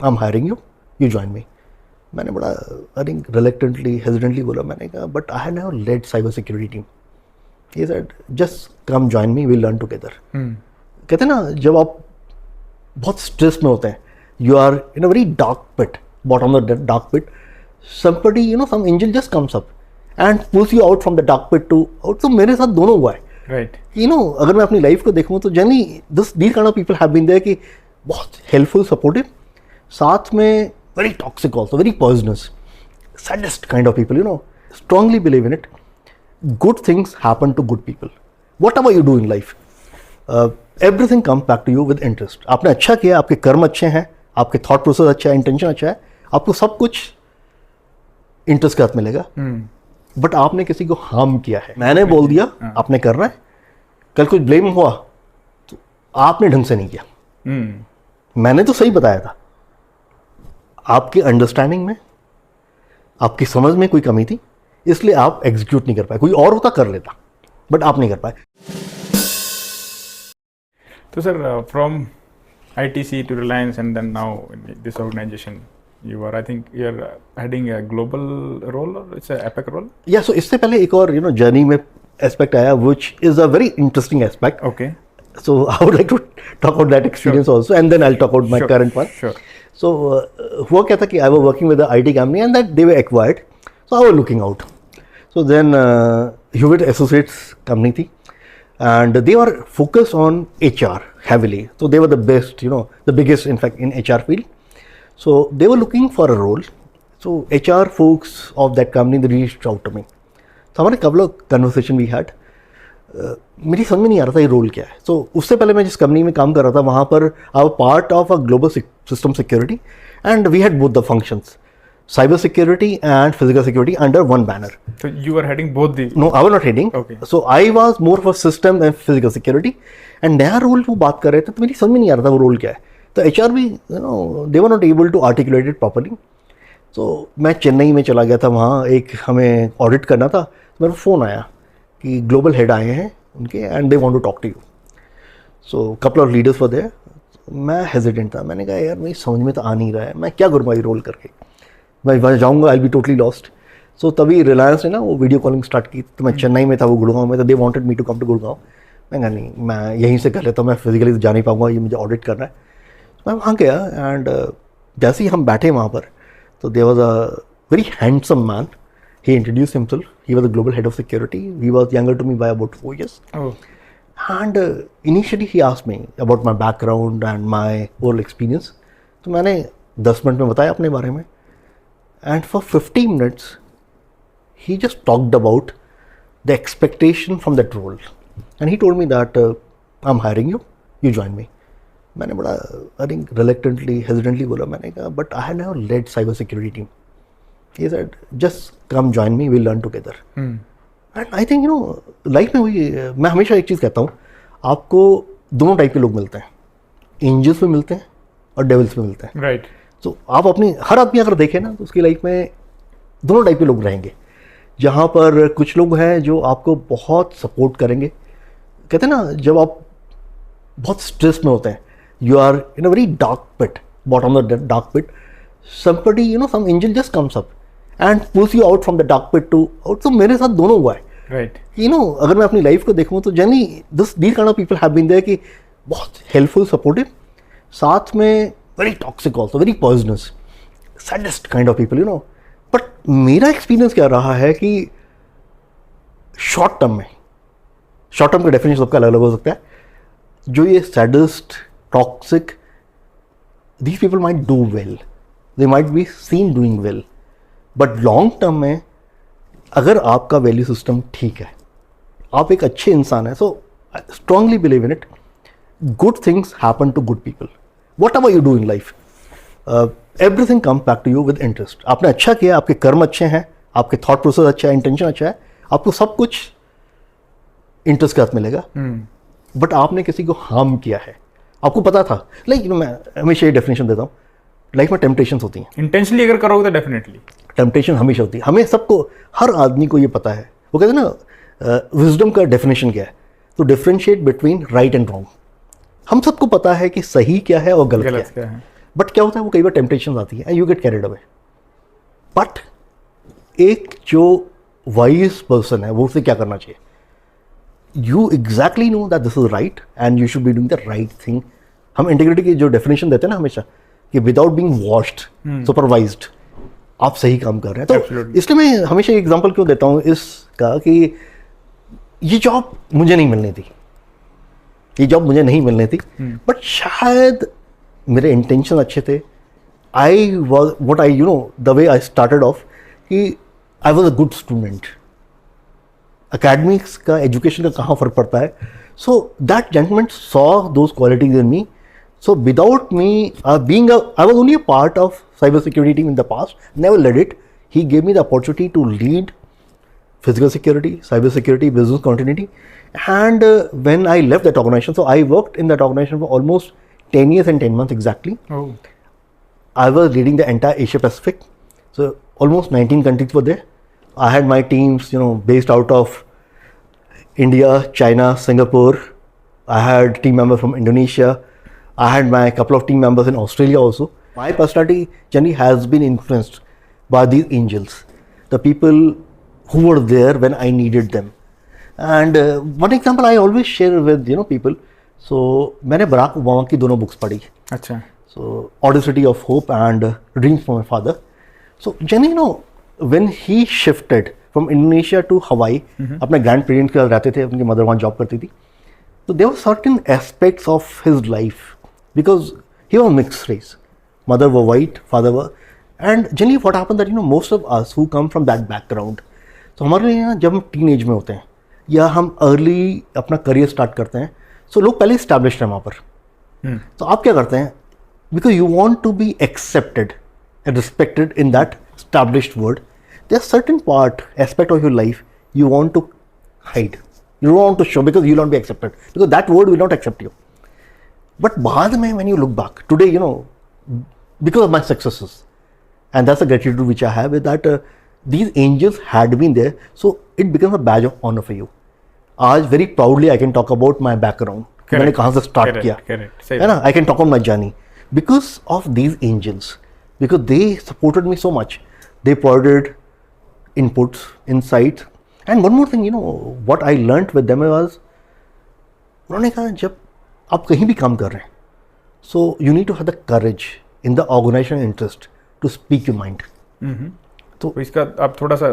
I am hiring you, you join me. मैंने बड़ा I think reluctantly hesitantly बोला, मैंने कहा but I have never led cyber security team. He said just come join me, we learn together. कहते हैं ना, जब आप बहुत स्ट्रेस में होते हैं, you are in a very dark pit, bottom of the dark pit, somebody some angel just comes up and pulls you out from the dark pit to out। तो मेरे साथ दोनों हुआ है, राइट। अगर मैं अपनी लाइफ को देखूँ तो generally these kind of people have been there कि बहुत हेल्पफुल, सपोर्टिव, साथ में very toxic also, very poisonous, saddest kind of people. Strongly believe in it, good things happen to good people. Whatever you do in life, everything comes back to you with interest. आपने अच्छा किया, आपके कर्म अच्छे हैं, आपके thought process अच्छा है, इंटेंशन अच्छा है, आपको सब कुछ इंटरेस्ट के हाथ मिलेगा। बट आपने किसी को हार्म किया है, मैंने बोल दिया आपने करना है, कल कुछ ब्लेम हुआ तो आपने ढंग से नहीं किया। मैंने तो सही बताया था, आपकी अंडरस्टैंडिंग में, आपकी समझ में कोई कमी थी, इसलिए आप एग्जीक्यूट नहीं कर पाए। कोई और होता कर लेता, बट आप नहीं कर पाए। तो sir, from ITC to Reliance and then now in this organization, you are, I think you are heading a global role or it's a epic role? Yeah, so इससे पहले एक और जर्नी में एस्पेक्ट आया which is a very interesting aspect. Okay. So I would like to talk about that experience also, and then I'll talk about my current one. Sure. So हुआ क्या था कि I was working with the IT company and that they were acquired, so I was looking out. So then Hewitt Associates company थी, and they were focused on HR heavily. So they were the best, the biggest in fact in HR field. So they were looking for a role. So HR folks of that company, they reached out to me. So हमारे couple of conversation we had. मेरी समझ में नहीं आ रहा था ये role क्या है। So उससे पहले मैं जिस कंपनी में काम कर रहा था वहाँ पर I was part of a global system security and we had both the functions, cyber security and physical security under one banner. So you were heading both the? No, I was not heading. Okay. So I was more of a system and physical security. And नया role वो बात कर रहे थे तो मेरी समझ में नहीं आ रहा था वो रोल क्या है। तो HR भी they were not able to articulate it properly. So मैं चेन्नई में चला गया था, वहाँ एक हमें ऑडिट करना था। तो मेरा फ़ोन आया कि ग्लोबल हेड आए हैं उनके and they want to talk to you. So couple of leaders were there. मैं हेजिडेंट था, मैंने कहा यार मेरी समझ में तो आ नहीं रहा है, मैं क्या करूँ भाई रोल करके, मैं वहाँ जाऊँगा I will be totally lost. So तभी रिलायंस ने ना वो वीडियो कॉलिंग स्टार्ट की। तो मैं चेन्नई में था, वो गुड़गांव में था, they wanted me to come to Gurgaon. मैं कहा नहीं, मैं यहीं से कर लेता हूँ, मैं फिजिकली तो जा नहीं पाऊँगा, ये मुझे ऑडिट करना है। मैं वहाँ गया एंड जैसे ही हम बैठे वहाँ पर तो there was a very handsome man. He introduced himself. He was the global head of security. He was younger to me by about 4 years. Oh. And initially he asked me about my background and my overall experience. तो मैंने 10 minute में बताया अपने बारे में. And for 15 minutes, he just talked about the expectation from that role. And he told me that I'm hiring you. You join me. मैंने बड़ा I think reluctantly, hesitantly बोला, मैंने कहा but I have never led cyber security team. He said, just come join me, we'll learn together. And I think life में वही, मैं हमेशा एक चीज़ कहता हूँ, आपको दोनों टाइप के लोग मिलते हैं, एंजल्स में मिलते हैं और डेविल्स में मिलते हैं। राइट। तो आप अपनी हर आदमी अगर देखें ना तो उसकी लाइफ में दोनों टाइप के लोग रहेंगे, जहाँ पर कुछ लोग हैं जो आपको बहुत सपोर्ट करेंगे। कहते हैं ना, जब आप बहुत स्ट्रेस में होते हैं, you are in a very dark pit, bottom of the dark pit, somebody some angel just comes up and pulls you out from the dark pit to out। तो मेरे साथ दोनों हुआ है। राइट। अगर मैं अपनी लाइफ को देखूँ तो generally these kind of people have been there कि बहुत हेल्पफुल, सपोर्टिव, साथ में very toxic also, very poisonous, saddest kind of people but मेरा एक्सपीरियंस क्या रहा है कि शॉर्ट टर्म का डेफिनेशन सबका अलग अलग हो सकता है। जो ये saddest, toxic, these people might do well, they might be seen doing well, but long term में अगर आपका वैल्यू सिस्टम ठीक है, आप एक अच्छे इंसान हैं, so I strongly believe in it, good things happen to good people. Whatever you do in life, everything comes back to you with interest. आपने अच्छा किया, आपके कर्म अच्छे हैं, आपके थॉट प्रोसेस अच्छा है, इंटेंशन अच्छा है, आपको सब कुछ इंटरेस्ट के हाथ मिलेगा। बट आपने किसी को हार्म किया है, आपको पता था। मैं हमेशा ये डेफिनेशन देता हूँ, लाइफ में टेम्पटेशंस होती हैं। इंटेंशनली अगर करोगे तो डेफिनेटली टेम्पटेशन हमेशा होती है, हमें सबको, हर आदमी को ये पता है। वो कहते हैं ना, विजडम का डेफिनेशन क्या है, तो differentiate between right and wrong. हम सबको पता है कि सही क्या है और गलत क्या है। बट क्या होता है, वो कई बार टेम्पटेशन आती है and you get carried away. But एक जो वाइज पर्सन है वो उसे क्या करना चाहिए, you exactly know that this is right and you should be doing the right thing. हम इंटीग्रिटी की जो डेफिनेशन देते हैं ना हमेशा, कि विदाउट बीइंग वॉच्ड, सुपरवाइज्ड, आप सही काम कर रहे हैं. तो Absolutely. इसलिए मैं हमेशा एग्जांपल क्यों देता हूँ इसका कि ये जॉब मुझे नहीं मिलनी थी, ये जॉब मुझे नहीं मिलनी थी, बट शायद मेरे इंटेंशन अच्छे थे. I was what I you know the way I started off कि I was a good student. Academics का, एजुकेशन का कहाँ फर्क पड़ता है. So that gentleman saw those qualities in me. So without me I was only a part of cybersecurity team in the past, never led it. He gave me the opportunity to lead physical security, cybersecurity, business continuity. And when I left that organization, so I worked in that organization for almost 10 years and 10 months exactly. Oh. I was leading the entire Asia Pacific. So almost 19 countries were there. I had my teams, based out of India, China, Singapore. I had team members from Indonesia. I had my couple of team members in Australia also. My personality generally has been influenced by these angels, the people who were there when I needed them. And one example I always share with people. So मैंने Barack Obama की दोनों books पढ़ी. अच्छा. So Audacity of Hope and Dreams for My Father. So generally when he shifted from Indonesia to Hawaii, अपने grand parents के साथ रहते थे, उनकी मदर वहाँ जॉब करती थी. So there were certain aspects of his life, because he was mixed race. Mother were white, father were, and generally what happened that most of us who come from that background, so हमारे लिए जब हम teenage में होते हैं या हम early अपना करियर स्टार्ट करते हैं, सो लोग पहले इस्टेब्लिश्ड हैं वहाँ पर. तो आप क्या करते हैं, because you want to be accepted and respected in that established world, there's certain part, aspect of your life you want to hide. You don't want to show because you will not be accepted. Because that world will not accept you. But बाद में when you look back, today, because of my successes, and that's the gratitude which I have, is that these angels had been there, so it becomes a badge of honor for you. आज very proudly I can talk about my background. मैंने कहाँ से start किया, है ना? I can talk about my journey because of these angels. Because they supported me so much. They provided inputs, insights. And one more thing, what I learnt with them was, उन्होंने कहा जब आप कहीं भी काम कर रहे हैं, so you need to have the courage in the organizational interest to speak your mind. तो इसका आप थोड़ा सा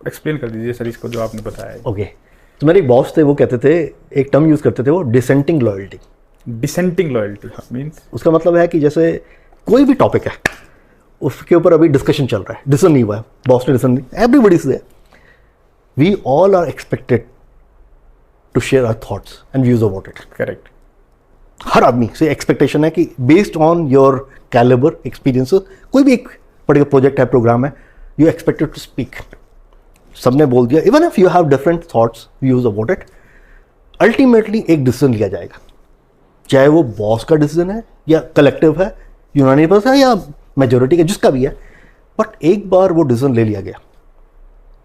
एक्सप्लेन कर दीजिए सर इसको जो आपने बताया. Okay. तो मेरे एक बॉस थे, वो कहते थे, एक टर्म यूज करते थे वो, dissenting loyalty. Dissenting loyalty means, उसका मतलब है कि जैसे कोई भी टॉपिक है, उसके ऊपर अभी डिस्कशन चल रहा है, डिसीजन नहीं हुआ है, बॉस ने डिसीजन नहीं, everybody is there, we all are expected to share our thoughts and views about it. Correct. हर आदमी से एक्सपेक्टेशन है कि based on your calibre experiences, कोई भी एक पर्टिकुलर प्रोजेक्ट है, प्रोग्राम है, यू एक्सपेक्टेड टू स्पीक. सबने बोल दिया, even if you have different thoughts, views about it, ultimately एक डिसीजन लिया जाएगा, चाहे वो बॉस का डिसीजन है या कलेक्टिव है, यूनानिमस है या मेजोरिटी का, जिसका भी है, बट एक बार वो डिसीजन ले लिया गया,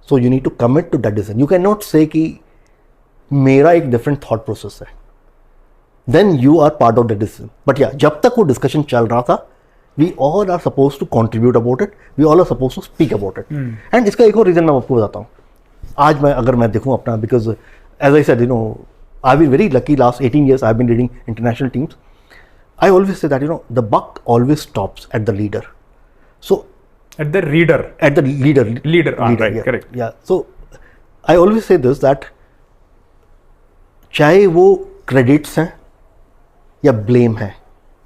so you need to commit to that decision. You can not say कि मेरा एक डिफरेंट थॉट प्रोसेस है, then you are part of the decision. But या जब तक वो डिस्कशन चल रहा था, we all are suppose to contribute about it, we all are suppose to speak about it. And इसका एक और रीजन मैं आपको बताता हूँ. आज अगर मैं देखूँ अपना, because as I said, I've been very lucky. Last 18 years I've been leading international teams. I always say that the buck always stops at the leader. So at the reader. At the leader. Right, yeah, correct. Yeah. So I always say this, that चाहे वो credits हैं या blame है,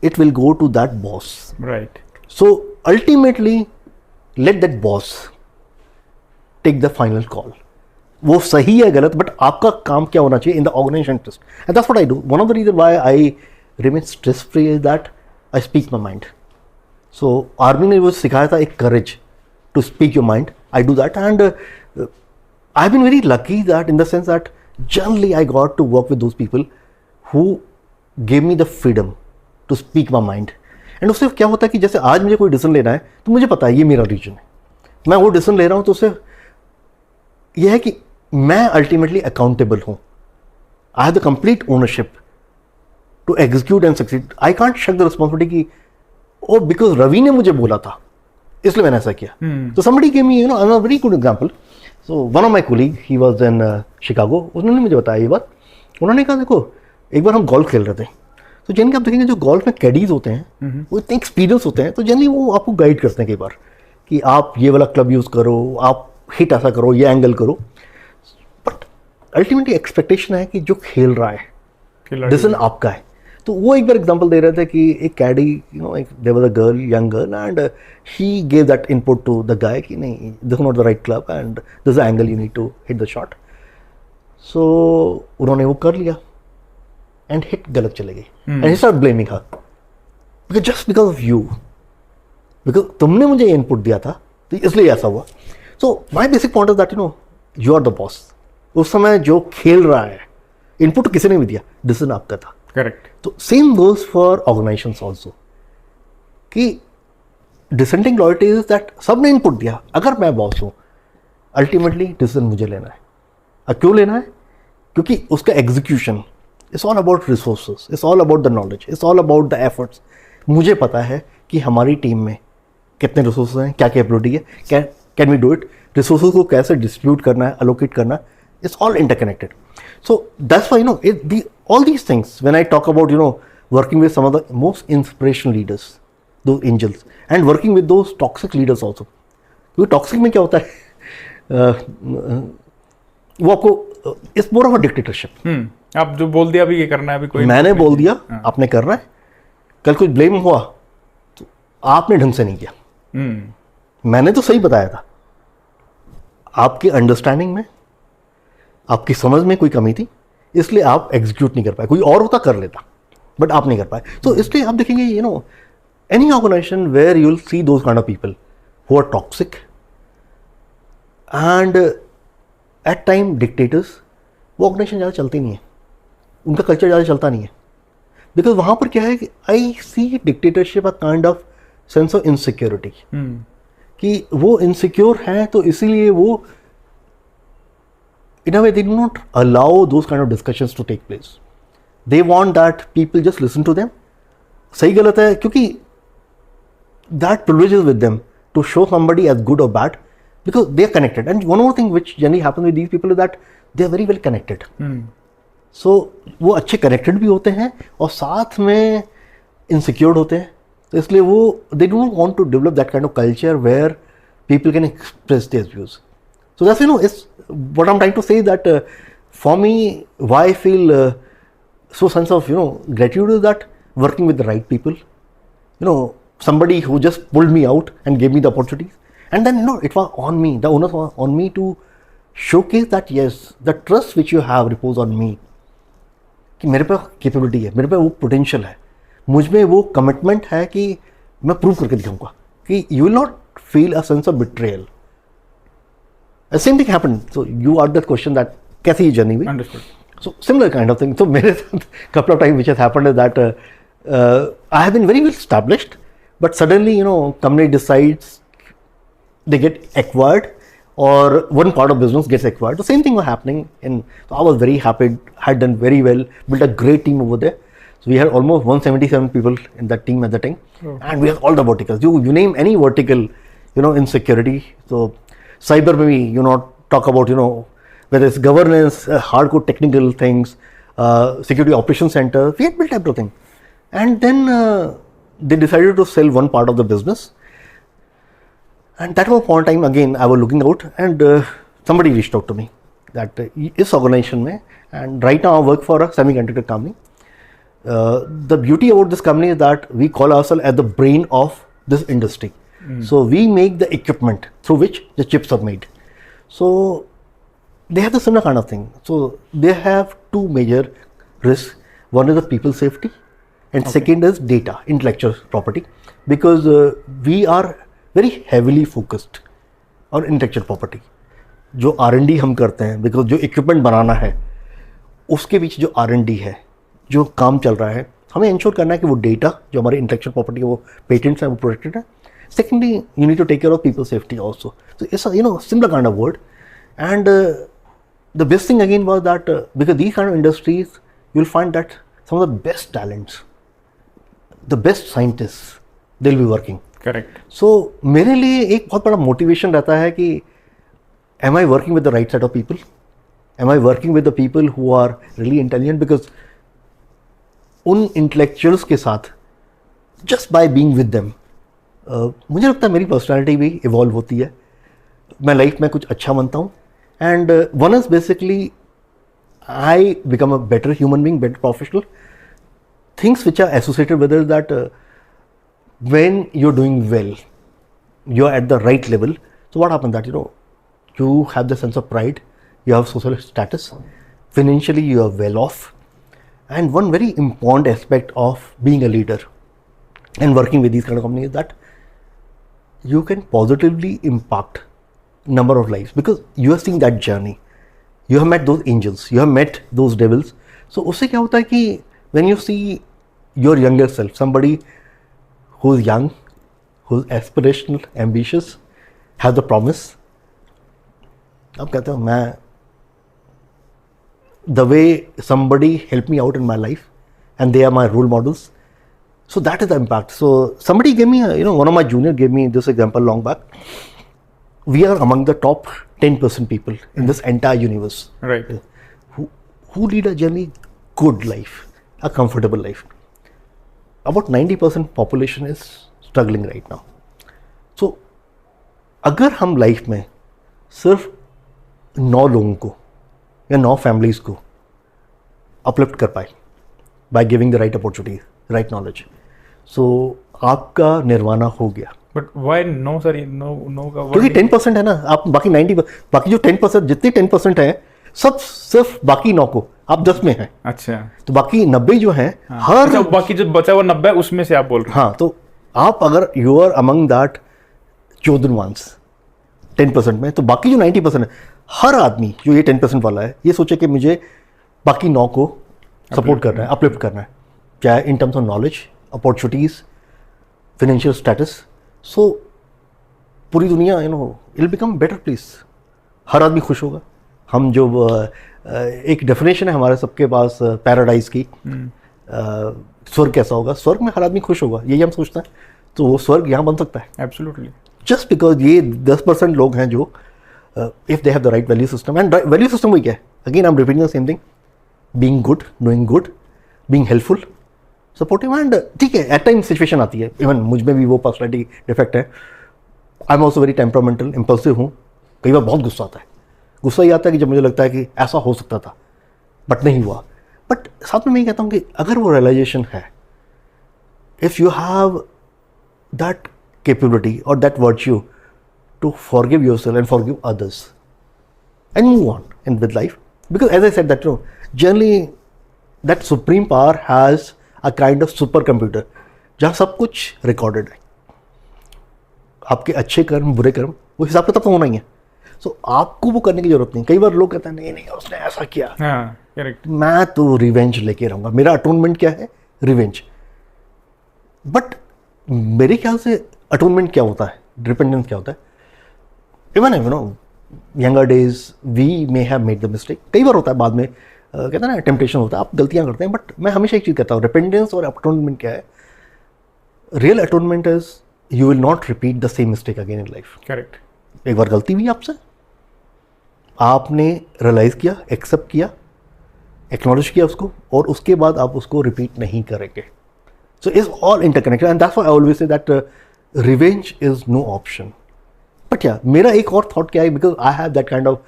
it will go to that boss. Right. So ultimately, let that boss take the final call. वो सही है गलत, but आपका काम क्या होना चाहिए in the organization interest. And that's what I do. One of the reason why I remain stress free is that I speak my mind. So army ने वो सिखाया था, एक courage to speak your mind. I do that and I have been very lucky that in the sense that generally I got to work with those people who give me the freedom to speak my mind. And उससे क्या होता है कि जैसे आज मुझे कोई decision लेना है, तो मुझे पता है ये मेरा रीजन है, मैं वो डिसीजन ले रहा हूँ, तो उससे यह है कि मैं अल्टीमेटली अकाउंटेबल हूं. I have the complete ownership to execute and succeed. I can't shake the responsibility कि ओ बिकॉज रवि ने मुझे बोला था इसलिए मैंने ऐसा किया. तो somebody gave me, a very good example. So one of my colleague, he was in Chicago, उन्होंने मुझे बताया ये बात. उन्होंने कहा देखो एक बार हम गोल्फ खेल रहे थे, तो जनरली आप देखेंगे जो गोल्फ में कैडीज होते हैं वो इतने एक्सपीरियंस होते हैं, तो जनरली वो आपको गाइड करते हैं कई बार कि आप ये वाला क्लब यूज़ करो, आप हिट ऐसा करो, ये एंगल करो. बट अल्टीमेटली एक्सपेक्टेशन है कि जो खेल रहा है डिसीजन आपका है. तो वो एक बार एग्जांपल दे रहे थे कि एक caddie, there was a girl, young girl, and he gave that input to the guy कि नहीं, this is not the right club and this is the angle you need to hit the shot. So उन्होंने वो कर लिया and hit गलत चले गई and he start blaming her because just because of you, because तुमने मुझे इनपुट दिया था तो इसलिए ऐसा हुआ. So my basic point is that you are the boss. उस समय जो खेल रहा है इनपुट किसी ने भी दिया, डिसीजन आपका था. करेक्ट. तो same goes for organisations also कि डिसेंटिंग लॉयल्टी इज दैट सबने इनपुट दिया, अगर मैं बॉस हूँ अल्टीमेटली डिसीजन मुझे लेना है. अब क्यों लेना है? क्योंकि उसका execution it's all about resources, it's all about the knowledge, it's all about the efforts. मुझे पता है कि हमारी टीम में कितने रिसोर्सेज हैं, क्या कैपेबिलिटी है, can we do it, resources को कैसे डिस्ट्रीब्यूट करना है, एलोकेट करना है, it's all interconnected. So that's why all these things when I talk about working with some of the most inspirational leaders, those angels, and working with those toxic leaders also. क्योंकि toxic में क्या होता है वो आपको it's more of a dictatorship. आप जो बोल दिया अभी ये करना है, अभी कोई मैंने बोल दिया आपने करना है, कल कुछ ब्लेम हुआ तो आपने ढंग से नहीं किया. मैंने तो सही बताया था, आपकी अंडरस्टैंडिंग में, आपकी समझ में कोई कमी थी, इसलिए आप एग्जीक्यूट नहीं कर पाए. कोई और होता कर लेता, बट आप नहीं कर पाए. तो इसलिए आप देखेंगे any organization where you will see those kind of people who are toxic and at time dictators, वो ऑर्गेनाइजेशन ज़्यादा चलती नहीं है, उनका कल्चर ज़्यादा चलता नहीं है. बिकॉज वहाँ पर क्या है कि I see dictatorship a kind of sense of insecurity, कि वो इनसिक्योर हैं तो इसीलिए वो in a way they do not allow those kind of discussions to take place. They want that people just listen to them. सही गलत है, क्योंकि that privilege is with them to show somebody as good or bad because they are connected. And one more thing which generally happens with these people is that they are very well connected. So वो अच्छे connected भी होते हैं और साथ में insecure होते हैं. तो इसलिए वो they do not want to develop that kind of culture where people can express their views. So that's it's what I'm trying to say that for me, why I feel so sense of gratitude is that working with the right people, somebody who just pulled me out and gave me the opportunities, and then it was on me, the onus was on me to showcase that yes, the trust which you have repose on me, कि मेरे पे capability है, मेरे पे वो potential है, मुझ में वो कमिटमेंट है कि मैं प्रूव करके दिखाऊंगा कि you will not feel a sense of betrayal. The same thing happened. So you asked that question that कैसी जर्नी हुई. Understood. So similar kind of thing. So मेरे साथ couple of times which has happened is that I have been very well established, but suddenly company decides they get acquired or one part of business gets acquired. The same thing was happening so I was very happy, had done very well, built a great team over there. So we had almost 177 people in that team at the time, and we had all the verticals. You name any vertical, in security. So cyber में भी talk about whether it's governance, hardcore technical things, security operation center, we had built everything. And then they decided to sell one part of the business, and that was one time again I was looking out and somebody reached out to me that इस organization में, and right now I work for a semiconductor company. The beauty about this company is that we call ourselves as the brain of this industry. So we make the equipment through which the chips are made. So they have the similar kind of thing. So they have two major risks. One is the people safety, and second is data, intellectual property, because we are very heavily focused on intellectual property. जो R&D हम करते हैं, because जो equipment बनाना है उसके बीच जो R&D है, जो काम चल रहा है, हमें इंश्योर करना है कि वो डेटा जो हमारी इंटेलेक्चुअल प्रॉपर्टी वो पेटेंट्स हैं वो प्रोटेक्टेड है. Secondly, you need to take care of people safety also. So it's a similar kind of word. And the best thing again was that because these kind of industries, you'll find that some of the best talents, the best scientists, they will be working. Correct. So मेरे लिए एक बहुत बड़ा motivation रहता है कि am I working with the right set of people, am I working with the people who are really intelligent, because उन intellectuals के साथ just by being with them मुझे लगता है मेरी पर्सनैलिटी भी इवॉल्व होती है, मैं लाइफ में कुछ अच्छा बनता हूँ. And one is basically I become a better human being, better professional. Things which are associated with is that when you're doing well, you're at the right level. So what happens that you have the sense of pride, you have social status, financially you are well off, and one very important aspect of being a leader and working with these kind of companies is that you can positively impact number of lives because you are seeing that journey. You have met those angels, you have met those devils. So उससे क्या होता है कि when you see your younger self, somebody who's young, who's aspirational, ambitious, has the promise. अब कहते हो मैं the way somebody helped me out in my life and they are my role models. So that is the impact. So somebody gave me, one of my junior gave me this example long back. We are among the top 10% people in this entire universe. Right. Who lead a generally good life, a comfortable life. About 90% population is struggling right now. So अगर हम life में सिर्फ 9 लोगों को या 9 families को uplift कर पाए by giving the right opportunity, right knowledge, so आपका निर्वाणा हो गया. But why no sir? No का क्योंकि 10% है ना, आप बाकी 90, बाकी जो 10%, जितने 10% है सब सिर्फ बाकी 9 को, आप 10 में हैं. अच्छा. तो बाकी 90 जो हैं, हर अच्छा, बाकी जो बचा हुआ 90 उसमें से आप बोल रहे हैं. हाँ, तो आप अगर you are among that chosen ones 10% में, तो बाकी जो 90% है, हर आदमी जो ये 10% वाला है ये सोचे कि मुझे बाकी 9 को सपोर्ट करना है, अपलिफ्ट करना है, चाहे in terms of knowledge, opportunities, financial status. So पूरी दुनिया इट बिकम बेटर प्लेस, हर आदमी खुश होगा. हम जो एक डेफिनेशन है हमारे सबके पास पैराडाइज की, स्वर्ग कैसा होगा, स्वर्ग में हर आदमी खुश होगा, यही हम सोचते हैं. तो वो स्वर्ग यहाँ बन सकता है एब्सोल्युटली, जस्ट बिकॉज ये 10% लोग हैं जो if they have the right value system. And value system वही क्या है, again I am repeating the same thing, being good, doing good, being helpful, supportive. And ठीक है, एट टाइम सिचुएशन आती है, इवन मुझ में भी वो पर्सनैलिटी डिफेक्ट है. I am also very temperamental, impulsive हूँ. कई बार बहुत गुस्सा आता है, गुस्सा ही आता है कि जब मुझे लगता है कि ऐसा हो सकता था बट नहीं हुआ. बट साथ में मैं ये कहता हूँ कि अगर वो रियलाइजेशन है, if you have that capability और that virtue to forgive yourself and forgive others and move on in with life, because as I said that generally that supreme power has a kind of super computer जहाँ सब कुछ recorded है. आपके अच्छे कर्म, बुरे कर्म, वो हिसाब किताब तो होना ही है. सो आपको वो करने की जरूरत नहीं. कई बार लोग कहते हैं नहीं उसने ऐसा किया, करेक्ट, मैं तो रिवेंज लेके रहूँगा, मेरा अटोनमेंट क्या है, रिवेंज. बट मेरे ख्याल से अटोनमेंट क्या होता है, डिपेंडेंस क्या होता है. Even younger days we may have made the mistake, कई बार होता है बाद में, कहते हैं ना टेम्पटेशन होता है, आप गलतियाँ करते हैं. बट मैं हमेशा एक चीज़ कहता हूँ, डिपेंडेंस और अटोनमेंट क्या है. Real atonement is you will not repeat the same mistake again in life. Correct. एक बार गलती हुई आपसे, आपने रियलाइज किया, एक्सेप्ट किया, एक्नॉलेज किया उसको, और उसके बाद आप उसको रिपीट नहीं करेंगे. So is all interconnected and that's why I always say that revenge is no option. But क्या मेरा एक और थॉट क्या है, because I have that kind of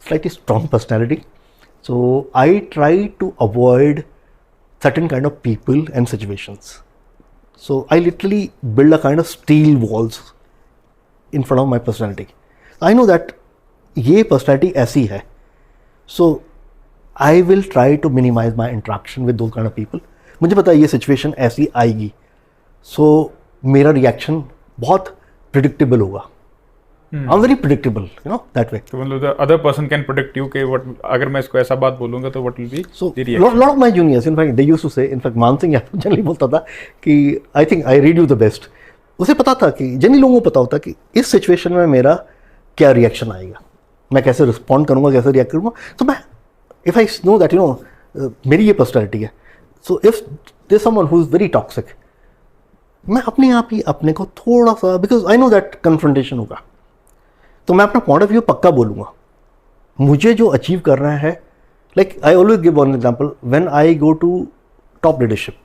slightly strong personality, so I try to avoid certain kind of people and situations. So I literally build a kind of steel walls in front of my personality. I know that ये personality ऐसी है, so I will try to minimize my interaction with those kind of people. मुझे पता है ये situation ऐसी आएगी, so मेरा reaction बहुत predictable होगा. I'm very predictable, that way. तो मतलब the other person can predict you कि what अगर मैं इसको ऐसा बात बोलूँगा तो what will be the reaction. Lot of my juniors, in fact, they used to say, in fact, मान सिंह यादव जनरली बोलता था कि I think I read you the best. उसे पता था कि जनरली लोगों को पता होता कि इस सिचुएशन में मेरा क्या रिएक्शन आएगा, मैं कैसे रिस्पॉन्ड करूँगा, कैसे रिएक्ट करूँगा. तो मैं इफ़ आई नो दैट मेरी ये पर्सनैलिटी है, so if there someone who is very toxic, मैं अपने आप ही अपने को थोड़ा सा, because I know that confrontation होगा, तो मैं अपना पॉइंट ऑफ व्यू पक्का बोलूँगा. मुझे जो अचीव करना है, like I always give one example, when I go to top leadership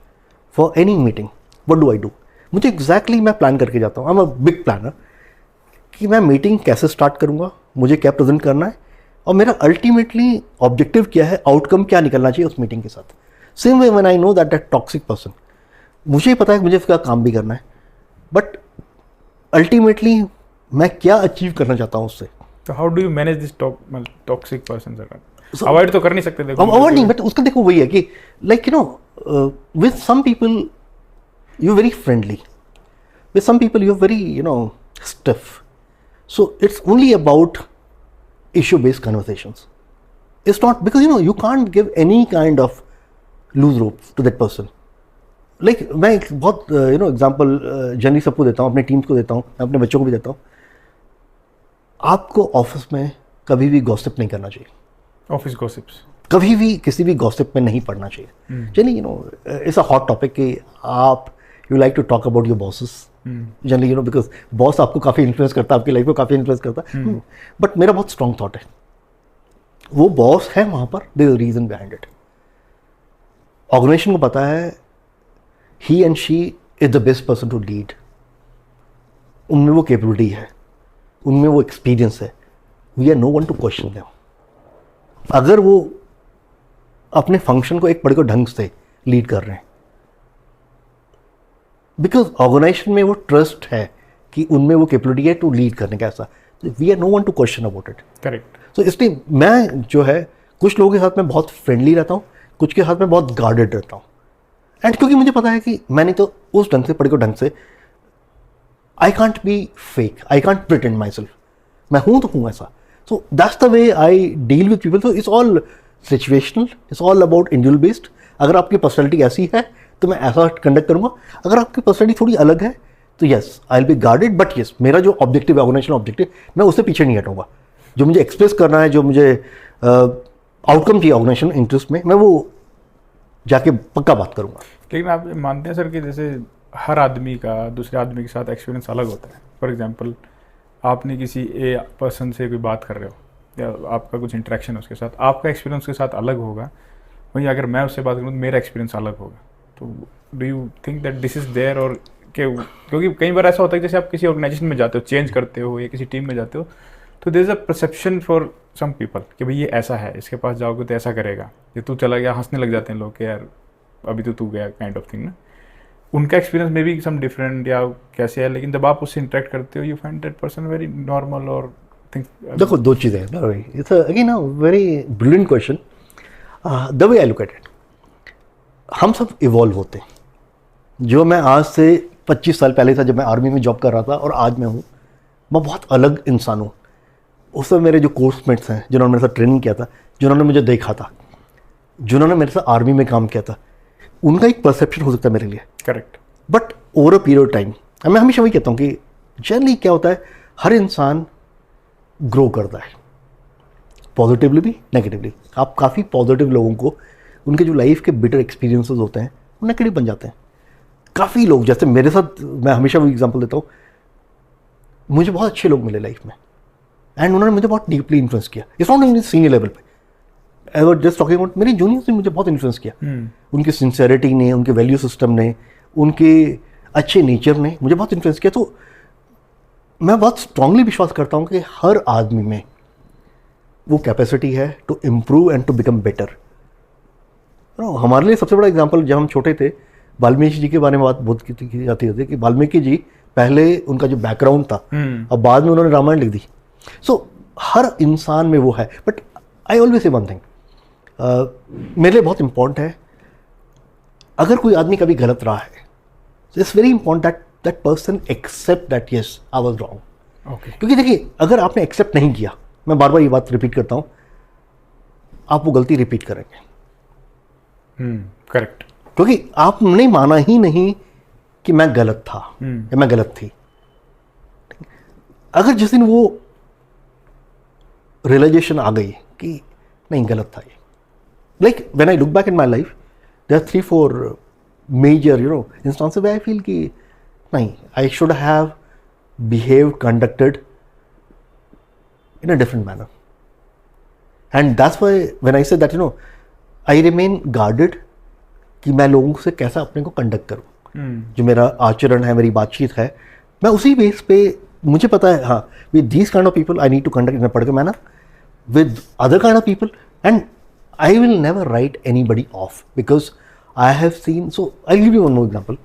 for any meeting, what do I do? मुझे एग्जैक्टली मैं प्लान करके जाता हूँ. I am a big planner कि मैं मीटिंग कैसे स्टार्ट करूँगा, मुझे क्या प्रेजेंट करना है, और मेरा अल्टीमेटली ऑब्जेक्टिव क्या है, आउटकम क्या निकलना चाहिए उस मीटिंग के साथ. Same way when I know that toxic person, मुझे पता है कि मुझे उसका काम भी करना है, बट अल्टीमेटली मैं क्या अचीव करना चाहता हूँ उससे. तो how do you manage this toxic person sir? Avoid तो कर नहीं सकते, देखो अवॉइड नहीं, बट उसका देखो वही है कि like you know with some people you very friendly, with some people you very you know stiff. So it's only about issue-based conversations. It's not because you can't give any kind of loose rope to that person. Like मैं एक बहुत example generally सबको देता हूँ, अपने teams को देता हूँ, मैं अपने बच्चों को भी देता हूँ. आपको ऑफिस में कभी भी गॉसिप नहीं करना चाहिए. ऑफिस गॉसिप्स कभी भी किसी भी गॉसिप में नहीं पढ़ना चाहिए. चलिए इट्स अ हॉट टॉपिक कि आप you like to talk about your bosses generally, because boss आपको काफ़ी इन्फ्लुएंस करता है, आपकी लाइफ को काफ़ी इन्फ्लुएंस करता है. बट मेरा बहुत स्ट्रॉन्ग थॉट है, वो बॉस है वहाँ पर, there is reason behind it. Organisation को पता है ही and she is the best person to lead. उनमें वो कैपेबिलिटी है, उनमें वो एक्सपीरियंस है. We are no one to question them. अगर वो अपने फंक्शन को एक बड़े को ढंग से लीड कर रहे हैं, बिकॉज ऑर्गेनाइजेशन में वो ट्रस्ट है कि उनमें वो कैपेबिलिटी है टू लीड करने का. ऐसा we are no one to question about it. Correct. So इसलिए मैं जो है कुछ लोगों के साथ में बहुत फ्रेंडली रहता हूँ, कुछ के साथ में बहुत गार्डेड रहता हूँ. एंड क्योंकि मुझे पता है कि मैंने तो उस ढंग से पढ़े को ढंग से, I can't be fake, I can't pretend my self. मैं हूँ तो हूँ ऐसा. सो that's the way I deal with people. So it's all situational, it's all about individual based. अगर आपकी पर्सनैलिटी ऐसी है तो मैं ऐसा कंडक्ट करूँगा. अगर आपकी पर्सनैलिटी थोड़ी अलग है तो yes I will B guarded. But yes, मेरा जो ऑब्जेक्टिव है, ऑर्गेनाइजेशनल ऑब्जेक्टिव, मैं उससे पीछे नहीं हटूँगा. जो मुझे एक्सप्रेस करना है, जो मुझे आउटकम चाहिए ऑर्गेनाइजेशनल इंटरेस्ट में, मैं वो जाके पक्का बात करूँगा. लेकिन आप मानते हैं सर कि जैसे हर आदमी का दूसरे आदमी के साथ एक्सपीरियंस अलग होता है. फॉर एग्जांपल, आपने किसी ए पर्सन से कोई बात कर रहे हो या आपका कुछ इंटरेक्शन है उसके साथ, आपका एक्सपीरियंस उसके साथ अलग होगा. वहीं अगर मैं उससे बात करूँ तो मेरा एक्सपीरियंस अलग होगा. तो do you think that this is there, और क्योंकि कई बार ऐसा होता है जैसे आप किसी ऑर्गेनाइजेशन में जाते हो, चेंज करते हो या किसी टीम में जाते हो, तो there is a perception for some people कि भाई ये ऐसा है, इसके पास जाओगे तो ऐसा करेगा, ये तू चला गया, हंसने लग जाते हैं लोग कि यार अभी तो तू गया, काइंड ऑफ थिंग ना. उनका एक्सपीरियंस में भी सम डिफरेंट या कैसे है, लेकिन जब आप उससे इंटरेक्ट करते हो you find that person very normal और थिंक. देखो दो चीज़ें हैं. It's again a very brilliant question. The way I look at it, हम सब इवॉल्व होते हैं. जो मैं आज से 25 साल पहले था, जब मैं आर्मी में जॉब कर रहा था, और आज मैं हूँ, मैं बहुत अलग इंसान हूँ. उस समय मेरे जो कोर्समेट्स हैं, जिन्होंने मेरे साथ ट्रेनिंग किया था, जिन्होंने मुझे देखा था, जिन्होंने मेरे साथ आर्मी में काम किया था, उनका एक परसेप्शन हो सकता है मेरे लिए. Correct. But over a period of time, मैं हमेशा वही कहता हूँ कि जनरली क्या होता है, हर इंसान ग्रो करता है, पॉजिटिवली भी नेगेटिवली. आप काफ़ी पॉजिटिव लोगों को, उनके जो लाइफ के बिटर एक्सपीरियंसेस होते हैं, वो नेगेटिव बन जाते हैं. काफ़ी लोग, जैसे मेरे साथ, मैं हमेशा वो एग्जांपल देता हूँ, मुझे बहुत अच्छे लोग मिले लाइफ में, एंड उन्होंने मुझे बहुत डीपली इन्फ्लुएंस किया. It's not in senior level पे, I was just talking about मेरे जूनियर्स ने मुझे बहुत इन्फ्लुएंस किया. उनकी सिंसेरिटी ने, उनके वैल्यू सिस्टम ने, उनके अच्छे नेचर ने मुझे बहुत इन्फ्लुएंस किया. तो मैं बहुत स्ट्रांगली विश्वास करता हूँ कि हर आदमी में वो कैपेसिटी है to improve and to become better. हमारे लिए सबसे बड़ा एग्जाम्पल, जब हम छोटे थे, वाल्मीकि जी के बारे में बात बहुत की जाती होती है कि वाल्मीकि जी पहले उनका जो बैकग्राउंड था, अब बाद में उन्होंने रामायण लिख दी. सो हर इंसान में वो है. बट आई ऑलवेज से वन थिंग, मेरे लिए बहुत इंपॉर्टेंट है, अगर कोई आदमी कभी गलत रहा है, it's very important that person accept that yes I was wrong. Okay. क्योंकि देखिए, अगर आपने एक्सेप्ट नहीं किया, मैं बार बार ये बात रिपीट करता हूँ, आप वो गलती रिपीट करेंगे. करेक्ट. क्योंकि आपने माना ही नहीं कि मैं गलत था या मैं गलत थी. अगर जिस दिन वो रियलाइजेशन आ गई कि नहीं गलत था ये, like when I look back in my life, there are 3-4 major instances where I feel कि नहीं, I should have behaved, conducted in a different manner. And that's why when I said that, you know, I remain guarded कि मैं लोगों से कैसा अपने को conduct करूँ, जो मेरा आचरण है, मेरी बातचीत है, मैं उसी बेस पे, मुझे पता है, हाँ, with these kind of people I need to conduct in a particular manner, with other kind of people, and I will never write anybody off, because I have seen, so I give you one more example.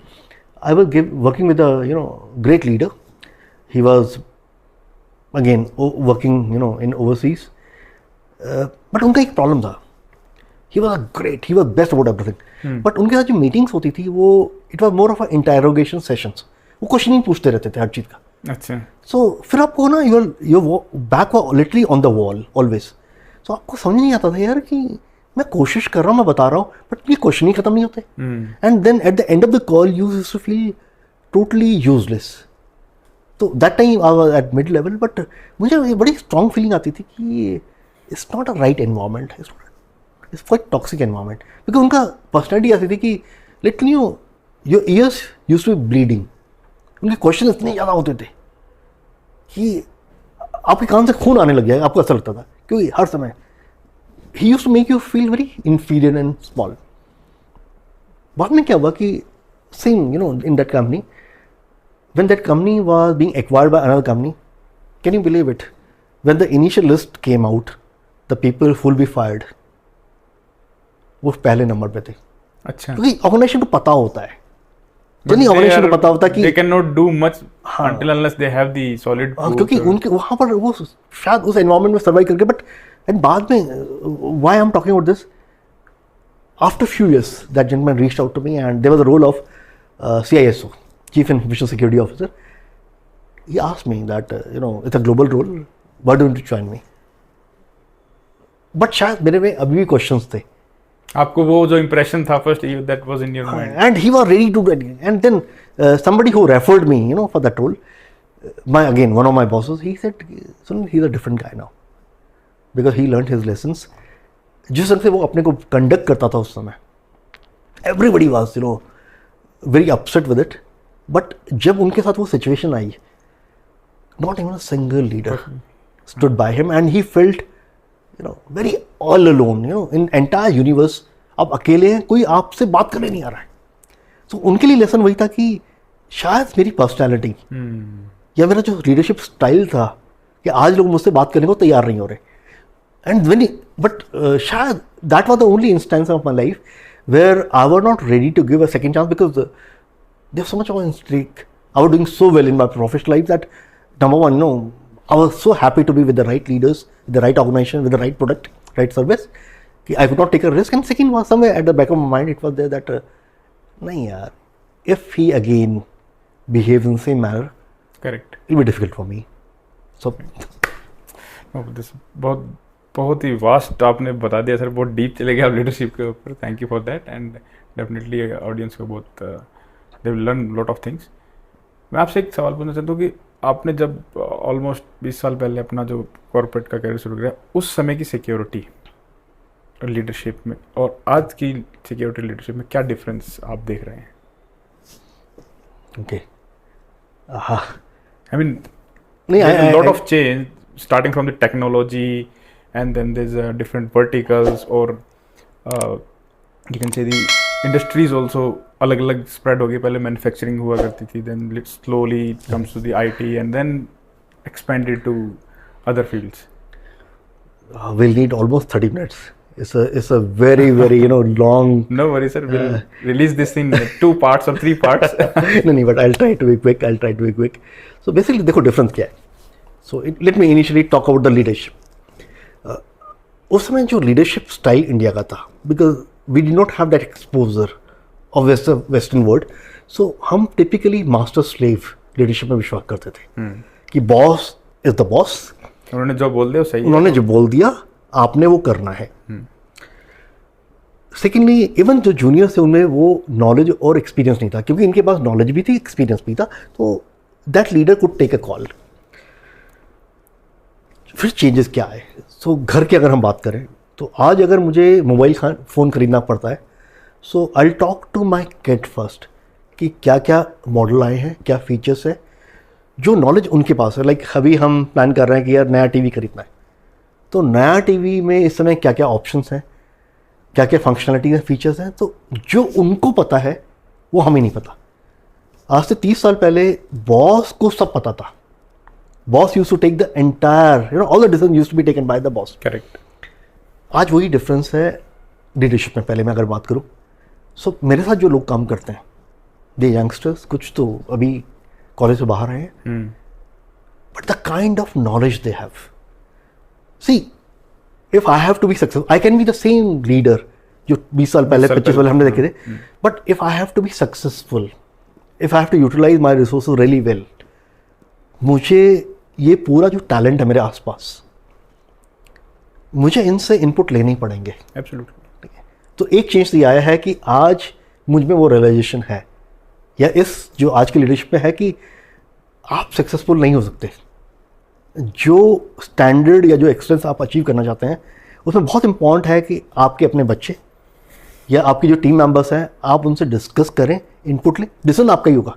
I was working with a, you know, great leader. He was again working, you know, in overseas, but उनका एक problem था. He was great, he was best about everything. But उनके साथ जो meetings होती थी वो it was more of a interrogation sessions. वो क्वेश्चन ही पूछते रहते थे हर चीज़ का. अच्छा. So फिर आपको ना your back was literally on the wall always. So आपको समझ नहीं आता था यार कि मैं कोशिश कर रहा हूँ, मैं बता रहा हूँ, बट ये क्वेश्चन ही खत्म नहीं होते. And then at the end of the call you used to feel totally useless. तो that time I was at mid level, but मुझे ये बड़ी स्ट्रॉन्ग फीलिंग आती थी कि it's not a right environment, it's quite toxic environment. Because उनका personality ऐसी थी कि literally your ears used to be bleeding. उनके क्वेश्चन इतने ज़्यादा होते थे कि आपके कान से खून आने लग जाएगा, आपको ऐसा लगता था, क्योंकि हर समय he used to make you feel very inferior and small. बाद में क्या हुआ कि same, you know, in that company, when that company was being acquired by another company, can you believe it? When the initial list came out, the people who will be fired, वो पहले number पे थे. अच्छा. क्योंकि organisation को पता होता है, जितनी ऑर्गेनाइजेशन को पता होता है कि they cannot do much until unless they have the solid. क्योंकि उनके वहाँ पर वो शायद उस एनवायरनमेंट में सर्वाइव करके, बट एंड बाद में why I'm talking about this, after few years that gentleman reached out to me and there was a role of CISO, Chief Information Security Officer. He asked me that you know, it's a global role, why don't you join me? But शायद मेरे में अभी भी questions थे. आपको वो जो impression था first that was in your mind. And he was ready to do it. And then somebody who referred me, you know, for that role, one of my bosses, he said, Sunil, he's a different guy now. Because he learned his lessons. जिस तरह से वो अपने को conduct करता था उस समय, everybody was, you know, very upset with it. But जब उनके साथ वो situation I, not even a single leader stood by him, and he felt, you know, very all alone, you know, in entire universe. आप अकेले हैं, कोई आपसे बात करने नहीं आ रहा है. तो उनके लिए लेसन वही था कि शायद मेरी पर्सनैलिटी या मेरा जो लीडरशिप स्टाइल था कि आज लोग मुझसे बात करने को तैयार नहीं हो रहे. And but शायद that was the only instance of my life where I was not ready to give a second chance, because there's so much of a streak. I was doing so well in my professional life that, number one, you know, I was so happy to be with the right leaders, with the right organization, with the right product, right service, I could not take a risk. And second was somewhere at the back of my mind, it was there that, nahi yaar, if he again behaves in the same manner, correct, it will be difficult for me. So, this बहुत ही vast आपने बता दिया sir, बहुत deep चले गए आप leadership के ऊपर. Thank you for that, and definitely audience को बहुत they will learn lot of things. मैं आपसे एक सवाल पूछना चाहता हूँ कि आपने जब ऑलमोस्ट 20 साल पहले अपना जो कॉर्पोरेट का करियर शुरू किया, उस समय की सिक्योरिटी लीडरशिप में और आज की सिक्योरिटी लीडरशिप में क्या डिफरेंस आप देख रहे हैं? Okay, I mean there's a lot of change starting from the technology, and then there's different verticals, or you can say the industries also अलग अलग spread हो गई. पहले manufacturing हुआ करती थी, then slowly it comes to the IT, and then expanded to other fields. We'll need almost 30 minutes. It's a very you know, long. No worries sir, we'll release this in 2 parts or 3 parts. No, but I'll try to be quick. So basically देखो difference क्या है. So let me initially talk about the leadership. उस समय जो leadership style India का था, because we did not have that exposure of western world, so हम typically master slave leadership में विश्वास करते थे कि boss is the boss. उन्होंने जो बोल दिया सही, उन्होंने जो बोल दिया आपने वो करना है. सेकेंडली, इवन जो जूनियर थे उनमें वो नॉलेज और एक्सपीरियंस नहीं था, क्योंकि इनके पास नॉलेज भी थी, एक्सपीरियंस भी था, तो that leader could take a call. फिर चेंजेस क्या है? सो घर की अगर हम बात करें तो आज अगर मुझे मोबाइल फ़ोन खरीदना पड़ता है, so I talk to my kid first कि क्या क्या मॉडल आए हैं, क्या फीचर्स है, जो नॉलेज उनके पास है. लाइक अभी हम प्लान कर रहे हैं कि यार नया टीवी खरीदना है, तो नया टीवी में इस समय क्या क्या ऑप्शंस हैं, क्या क्या फंक्शनलिटी है, फीचर्स हैं, तो जो उनको पता है वो हमें नहीं पता. आज से 30 साल पहले बॉस को सब पता था. Boss use to take the entire all the decision use to be taken by the boss. Correct. आज वही डिफरेंस है लीडरशिप में. पहले मैं अगर बात करूं, सो मेरे साथ जो लोग काम करते हैं, दे यंगस्टर्स, कुछ तो अभी कॉलेज से बाहर आए हैं, but the kind of knowledge they have. See, if I have to be successful, I can be the same leader जो 20 साल पहले 25 साल हमने देखे थे, but if I have to be successful, if I have to utilize my resources really well, मुझे ये पूरा जो टैलेंट है मेरे आसपास, मुझे इनसे इनपुट लेने ही पड़ेंगे. एब्सोल्युटली. तो एक चेंज ये आया है कि आज मुझ में वो रियलाइजेशन है, या इस जो आज की लीडरशिप में है, कि आप सक्सेसफुल नहीं हो सकते. जो स्टैंडर्ड या जो एक्सेलेंस आप अचीव करना चाहते हैं, उसमें बहुत इंपॉर्टेंट है कि आपके अपने बच्चे या आपकी जो टीम मेंबर्स हैं, आप उनसे डिस्कस करें, इनपुट लें. डिसीजन आपका ही होगा,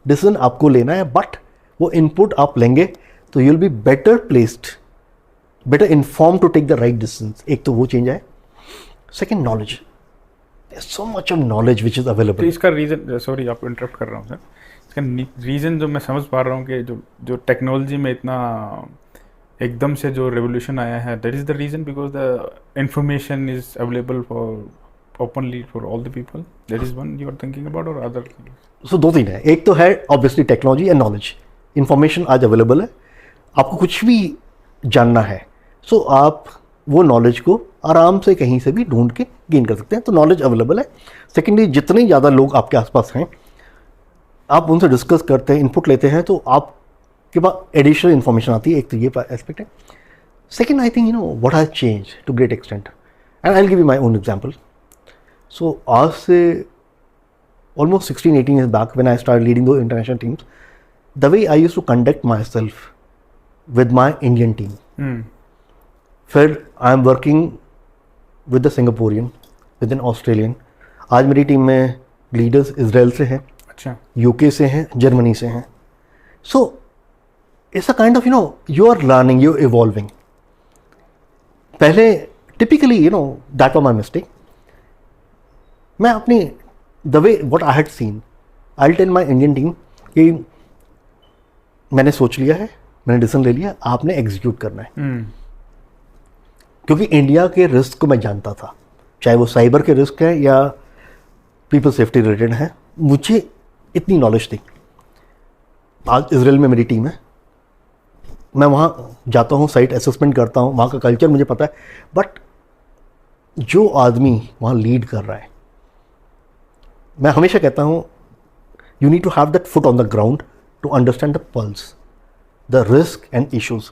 डिसीजन आपको लेना है, बट वो इनपुट आप लेंगे तो you will be better placed, better inform to take the right decision. एक तो वो चेंज है. Second, knowledge. So much of knowledge which is available. तो इसका रीज़न, सॉरी आपको इंटरप्ट कर रहा हूँ सर, इसका रीज़न जो मैं समझ पा रहा हूँ कि जो टेक्नोलॉजी में इतना एकदम से जो रेवोल्यूशन आया है, that is the reason because the information is available for openly for all the people. That is one you are thinking about, और अदर? सो दो तीन है. एक तो है obviously technology and knowledge. Information आज अवेलेबल है, आपको कुछ भी जानना है, सो आप वो नॉलेज को आराम से कहीं से भी ढूंढ के गेन कर सकते हैं. तो नॉलेज अवेलेबल है. सेकेंडली, जितने ज़्यादा लोग आपके आसपास हैं, आप उनसे डिस्कस करते हैं, इनपुट लेते हैं, तो आपके पास एडिशनल इन्फॉर्मेशन आती है. एक तो ये एस्पेक्ट है. Second, I think what has change to great extent, and I will give you my own example. So आज से almost 16-18 years back, when I started leading those international teams, the way I used to conduct myself with my Indian team. फिर I am working with the Singaporean, with an Australian. आज मेरी team में leaders Israel से हैं, अच्छा, UK से हैं, Germany से हैं. So it's a kind of you are learning, you evolving. पहले typically that was my mistake. मैं अपनी the way what I had seen, I'll tell my Indian team कि मैंने सोच लिया है, मैंने डिसीजन ले लिया, आपने एग्जीक्यूट करना है. क्योंकि इंडिया के रिस्क को मैं जानता था, चाहे वो साइबर के रिस्क है या पीपल सेफ्टी रिलेटेड है, मुझे इतनी नॉलेज थी. आज इजराइल में मेरी टीम है, मैं वहाँ जाता हूँ, साइट असेसमेंट करता हूँ, वहाँ का कल्चर मुझे पता है, बट जो आदमी वहाँ लीड कर रहा है, मैं हमेशा कहता हूँ, you need to have that foot on the ground to understand the pulse, the risk and issues.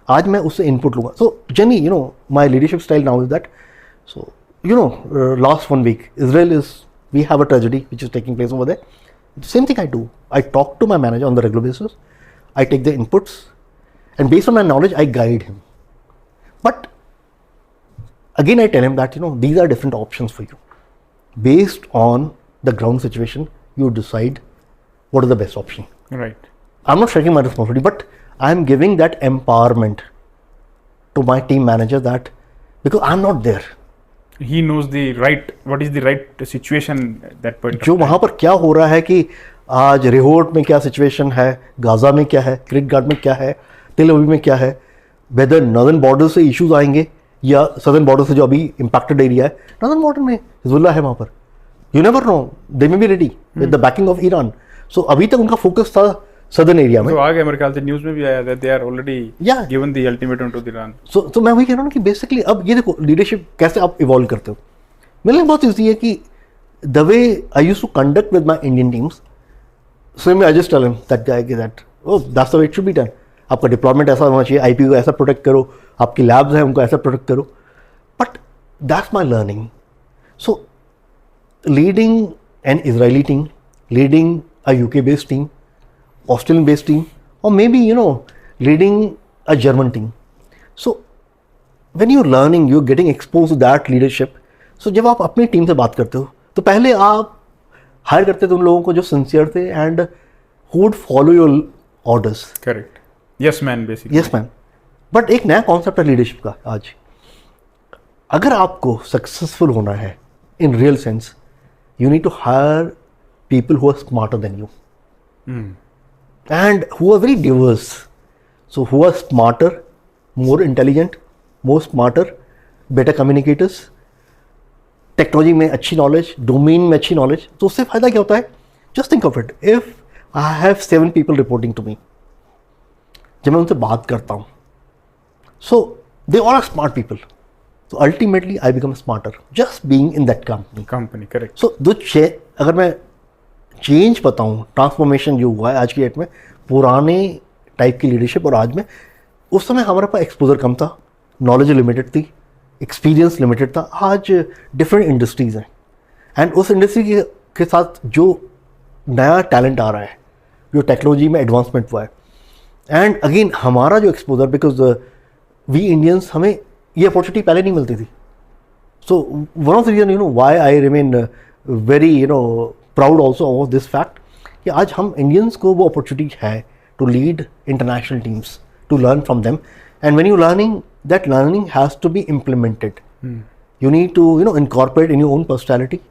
आज मैं उससे इनपुट लूँगा. So generally my leadership style now is that. So last 1 week Israel is, we have a tragedy which is taking place over there. The same thing I do. I talk to my manager on the regular basis. I take the inputs, and based on my knowledge, I guide him. But again, I tell him that these are different options for you. Based on the ground situation, you decide what is the best option. Right. I'm not shirking my responsibility, but I'm giving that empowerment to my team manager, that because I'm not there. He knows what is the right situation at that point. जो वहाँ पर क्या हो रहा है, कि आज रेहोट में क्या सिचुएशन है, गाजा में क्या है, क्रिट गार्ड में क्या है, तेल अवीव में क्या है, वेदर नॉर्दर्न बॉर्डर से इश्यूज आएंगे या सदर्न बॉर्डर से जो अभी इम्पैक्टेड एरिया है. नॉर्दर्न बॉर्डर में हिजबुल्लाह है, वहाँ पर you never know, they may be ready with the backing of Iran. So अभी तक उनका फोकस था सदर्न एरिया में. तो आ गया, मेरे ख्याल से न्यूज़ में भी आया that they are already given the ultimatum to Iran. So मैं वही कह रहा हूँ कि बेसिकली अब ये देखो, लीडरशिप कैसे आप इवॉल्व करते हो. मेरे लिए बहुत ईजी है कि the way I used to conduct with my Indian teams, so I just tell him that that's the way it should be done. आपका डिप्लॉयमेंट ऐसा होना चाहिए, आईपी को ऐसा प्रोटेक्ट करो, आपकी लैब्स हैं उनको ऐसा प्रोटेक्ट करो. But that's my learning. So leading an Israeli team, leading a UK based team, Australian based team, or maybe leading a German team. So when you're learning, you're getting exposed to that leadership. So जब आप अपनी team से बात करते हो, तो पहले आप हायर करते थे उन लोगों को जो सिंसियर थे and who would follow your orders. Correct. Yes man basically. Yes man. But एक नया कॉन्सेप्ट है लीडरशिप का आज. अगर आपको सक्सेसफुल होना है in real sense, you need to hire people who are smarter than you and who are very diverse. So who are smarter, more intelligent, more smarter, better communicators, technology में अच्छी knowledge, domain में अच्छी knowledge. तो उससे फ़ायदा क्या होता है? Just think of it, if I have 7 people reporting to me, जब मैं उनसे बात करता हूँ, so they all are smart people, so ultimately I become smarter just being in that company. Correct. So अगर मैं चेंज बताऊँ, ट्रांसफॉर्मेशन जो हुआ है आज की डेट में पुराने टाइप की लीडरशिप और आज में, उस समय हमारे पास एक्सपोजर कम था, नॉलेज लिमिटेड थी, एक्सपीरियंस लिमिटेड था. आज डिफरेंट इंडस्ट्रीज़ हैं एंड उस इंडस्ट्री के साथ जो नया टैलेंट आ रहा है, जो टेक्नोलॉजी में एडवांसमेंट हुआ है, एंड अगेन हमारा जो एक्सपोजर, बिकॉज वी इंडियंस, हमें ये अपॉर्चुनिटी पहले नहीं मिलती थी. So one of the reason why I remain very proud also of this fact कि आज हम इंडियंस को वो अपॉर्चुनिटी है to lead international teams, to learn from them. And when you learning, that learning has to be implemented. You need to incorporate in your own personality,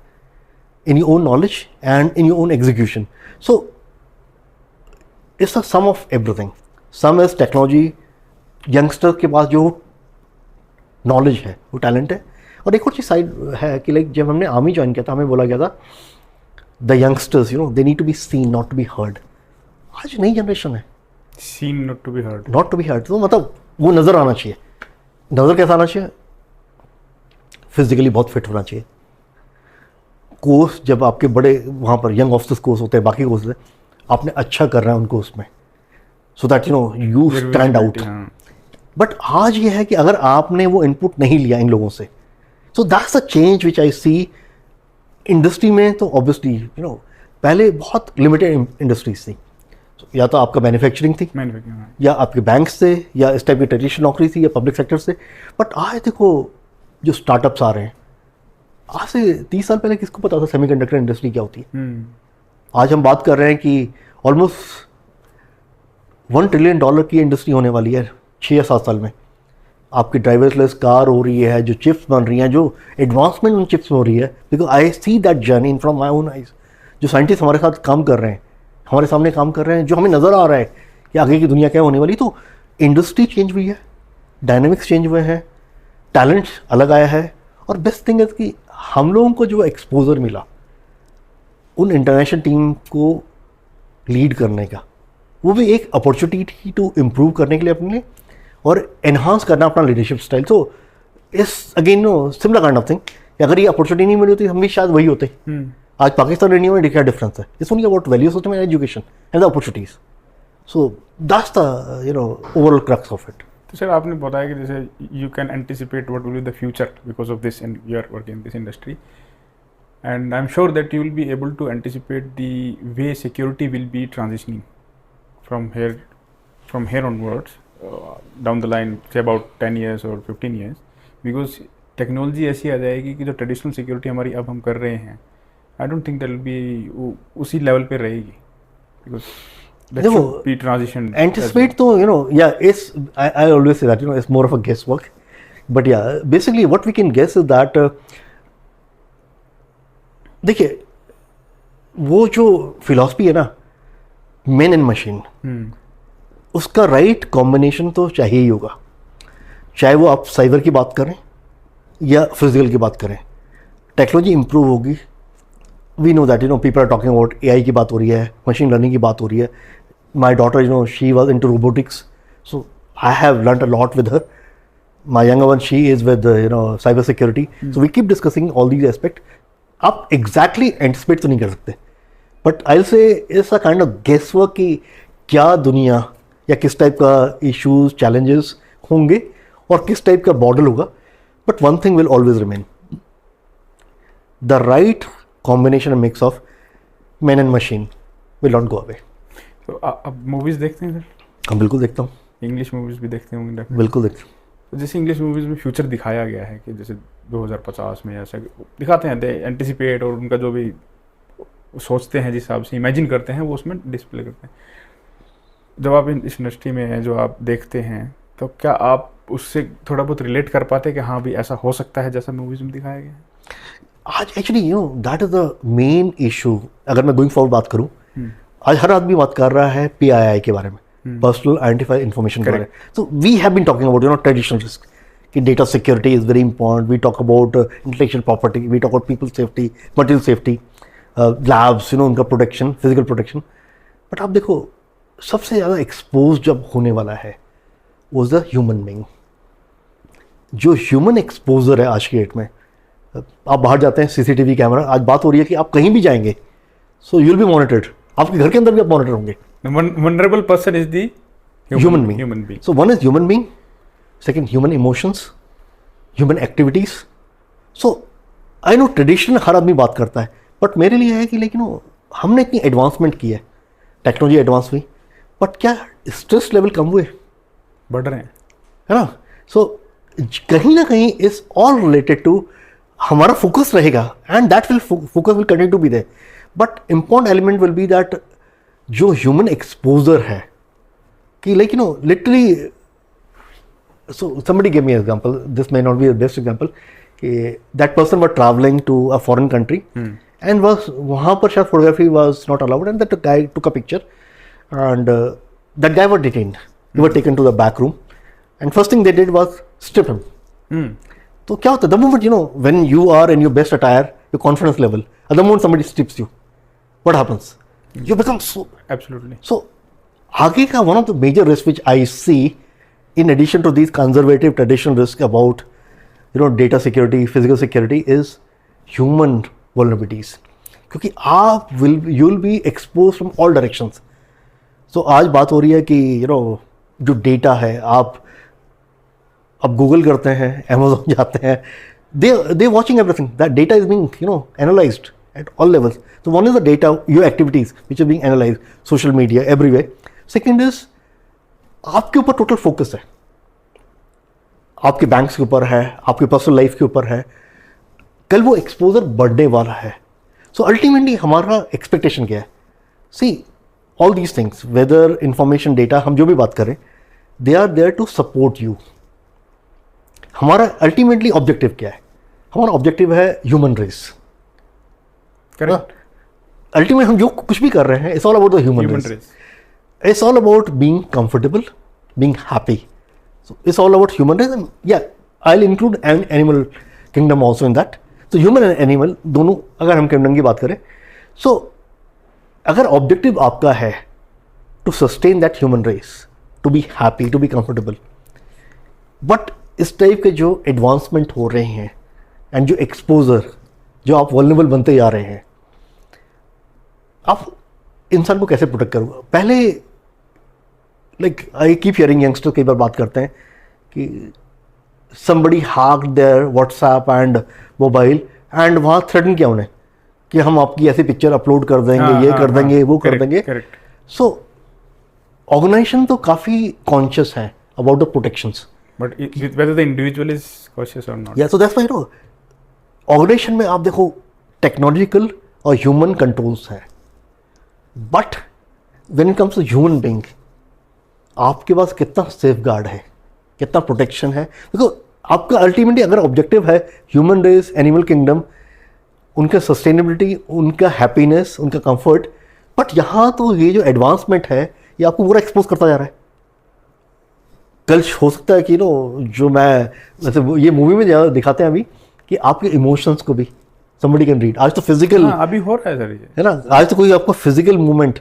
in your own knowledge and in your own execution. So it's a sum of everything. Some is technology, youngster के पास जो knowledge है, वो talent है. और एक और चीज़ side है कि लाइक जब हमने आर्मी ज्वाइन किया था, हमें बोला गया था the youngsters they need to be seen not to be heard. आज नई जनरेशन है, seen not to be heard. Not to be heard. तो मतलब वो नज़र आना चाहिए. नज़र कैसा आना चाहिए? फिजिकली बहुत फिट होना चाहिए. कोर्स जब आपके बड़े वहाँ पर यंग ऑफिसर्स कोर्स होते हैं, बाकी कोर्स होते हैं, आपने अच्छा कर रहा है उनको उसमें, so that you stand out. But आज ये है कि अगर आपने वो इनपुट नहीं लिया इन लोगों से, so that's a change which I see industry में. तो ऑब्वियसली पहले बहुत लिमिटेड इंडस्ट्रीज थी. या तो आपका मैन्युफैक्चरिंग थी, या आपके बैंक्स थे, या इस टाइप की ट्रेडिशनल नौकरी थी, या पब्लिक सेक्टर से. बट आज देखो जो स्टार्टअप्स आ रहे हैं, आज से 30 साल पहले किसको पता था सेमीकंडक्टर इंडस्ट्री क्या होती है? आज हम बात कर रहे हैं कि ऑलमोस्ट $1 ट्रिलियन की इंडस्ट्री होने वाली है 6 या 7 साल में. आपकी ड्राइवरलेस कार हो रही है, जो चिप्स बन रही हैं, जो एडवांसमेंट उन चिप्स में हो रही है, because I see that journey in from my own eyes. जो साइंटिस्ट हमारे साथ काम कर रहे हैं, हमारे सामने काम कर रहे हैं, जो हमें नज़र आ रहा है कि आगे की दुनिया क्या होने वाली. तो इंडस्ट्री चेंज हुई है, डायनेमिक्स चेंज हुए हैं, टैलेंट अलग आया है. और बेस्ट थिंग है कि हम लोगों को जो एक्सपोजर मिला उन इंटरनेशनल टीम को लीड करने का, वो भी एक अपॉर्चुनिटी थी टू इम्प्रूव करने के लिए अपने लिए और एनहांस करना अपना लीडरशिप स्टाइल. सो इस again similar kind of thing. अगर ये अपॉर्चुनिटी नहीं मिली होती, हम भी शायद वही होते. आज पाकिस्तान और इंडिया में क्या डिफरेंस है? It's only about value system and education and the opportunities. So that's the overall crux of it. तो सर आपने बताया कि जैसे you can anticipate what will be the future because of this, in you are working in this industry, and I am sure that you will be able to anticipate the way security will be transitioning from here onwards down the line, say about 10 years or 15 years, because technology ऐसी आ जाएगी कि जो traditional security हमारी अब हम कर रहे हैं, I don't think that will be उसी लेवल पे रहेगी, बिकॉज देखो बी ट्रांजिशन एंटिसिपेट तो yeah it's I always say that it's more of a guess work. But yeah basically what we can guess is that, देखिए वो जो philosophy है ना, मैन एंड मशीन, उसका राइट कॉम्बिनेशन तो चाहिए ही होगा. चाहे वो आप साइबर की बात करें या फिजिकल की बात करें, टेक्नोलॉजी इंप्रूव होगी. We know that people are talking about AI की बात हो रही है, मशीन लर्निंग की बात हो रही है. My daughter she was into robotics, so I have learned a lot with her. My younger one, she is with cyber security. So we keep discussing all these aspect. आप exactly anticipate तो नहीं कर सकते, but I will say it's a kind of guess work कि क्या दुनिया या किस टाइप का इश्यूज चैलेंजेस होंगे और किस टाइप का मॉडल होगा. But one thing will always remain, the right combination mix of man and machine will not go away. तो आप मूवीज़ देखते हैं सर? हाँ बिल्कुल देखता हूँ. इंग्लिश मूवीज़ भी देखते होंगे? बिल्कुल देखता हूँ. तो जैसे इंग्लिश मूवीज़ में फ्यूचर दिखाया गया है कि जैसे 2050 में ऐसा दिखाते हैं, दे एंटिसिपेट, और उनका जो भी सोचते हैं, जिस हिसाब से इमेजिन करते हैं, वो उसमें डिस्प्ले करते हैं। जब आप इस इंडस्ट्री में हैं, जो आप देखते हैं, तो क्या आप उससे थोड़ा बहुत रिलेट कर पाते हैं कि हाँ भी ऐसा हो सकता है जैसा मूवीज में दिखाया गया है? आज actually that is the main issue. अगर मैं गोइंग फॉरवर्ड बात करूं, आज हर आदमी बात कर रहा है PII के बारे में, पर्सनल आइडेंटिफाइड इंफॉर्मेशन के बारे में। तो we have been talking about traditional risk कि data security is very important, we talk about intellectual property, we talk about people safety, material safety, labs, उनका प्रोटेक्शन, फिजिकल प्रोटेक्शन। बट आप देखो, सबसे ज़्यादा एक्सपोज जब होने वाला है वॉज द ह्यूमन बीइंग। जो ह्यूमन एक्सपोजर है आज की डेट में, आप बाहर जाते हैं, CCTV कैमरा, आज बात हो रही है कि आप कहीं भी जाएंगे so you will be monitored, आपके घर के अंदर भी आप मॉनिटर होंगे। Vulnerable person is the human being. So one is human being, second human emotions, human activities. So I know traditional हर आदमी बात करता है, बट मेरे लिए है कि लेकिन हमने इतनी एडवांसमेंट की है, टेक्नोलॉजी एडवांस हुई, बट क्या स्ट्रेस लेवल कम हुए? बढ़ रहे हैं, है ना? सो कहीं ना कहीं इज ऑल रिलेटेड टू हमारा फोकस रहेगा, and that will focus will continue to be there. But important element will be that जो ह्यूमन एक्सपोजर है कि literally, so somebody gave me an example, this may not be the best example, कि that person was traveling to a foreign country and was वहाँ पर शायद photography was not allowed, and that guy took a picture, and that guy was detained. He was taken to the back room, and first thing they did was strip him. तो क्या होता है, the moment when you are in your best attire, your confidence level, at the moment somebody strips you, what happens? You become so absolutely. So आगे का one of the major risks which I see, in addition to these conservative traditional risks about data security, physical security, is human vulnerabilities. क्योंकि आप you'll be exposed from all directions. So आज बात हो रही है कि जो डेटा है, आप गूगल करते हैं, Amazon जाते हैं, they watching everything. That data is being analyzed at all levels. So one is the data, your activities which are being analyzed, social media, everywhere. Second is आपके ऊपर टोटल फोकस है, आपके banks के ऊपर है, आपके पर्सनल लाइफ के ऊपर है, कल वो एक्सपोजर बढ़ने वाला है। सो अल्टीमेटली हमारा एक्सपेक्टेशन क्या है? See all these things, whether information, data, हम जो भी बात करें, they are there to support you. हमारा अल्टीमेटली ऑब्जेक्टिव क्या है? हमारा ऑब्जेक्टिव है ह्यूमन रेस। करेक्ट। अल्टीमेट हम जो कुछ भी कर रहे हैं, it's all about the human race. It's all about being comfortable, being happy. So it's all about human race. And yeah, I'll include an animal kingdom also in that. So human and animal दोनों, अगर हम kingdom की बात करें, so अगर objective आपका है to sustain that human race, to be happy, to be comfortable, but इस टाइप के जो advancement हो रहे हैं and जो exposure, जो आप vulnerable बनते जा रहे हैं, आप इंसान को कैसे प्रोटेक्ट करोगे? पहले आई कीप हियरिंग यंगस्टर कई बार बात करते हैं कि somebody hacked their WhatsApp and mobile, and वहाँ थ्रेटन किया उन्हें कि हम आपकी ऐसी पिक्चर अपलोड कर देंगे, ये कर देंगे, वो कर देंगे। सो ऑर्गेनाइजेशन तो काफ़ी कॉन्शियस है about the protections, but whether the individual is cautious or not. Yeah, so that's why organization में आप देखो टेक्नोलॉजिकल और ह्यूमन कंट्रोल्स है, but when it comes to human being, आपके पास कितना सेफ गार्ड है, कितना प्रोटेक्शन है? देखो आपका अल्टीमेटली अगर ऑब्जेक्टिव है ह्यूमन रेस, एनिमल किंगडम, उनका सस्टेनेबिलिटी, उनका हैप्पीनेस, उनका कंफर्ट, बट यहाँ तो ये जो एडवांसमेंट है ये आपको पूरा एक्सपोज करता जा रहा है। कल हो सकता है कि जो मैं वैसे ये मूवी में ज़्यादा दिखाते हैं अभी कि आपके इमोशंस को भी somebody can read। आज तो फिजिकल अभी हो रहा है सर, ये है ना, आज तो कोई आपका फिजिकल मूवमेंट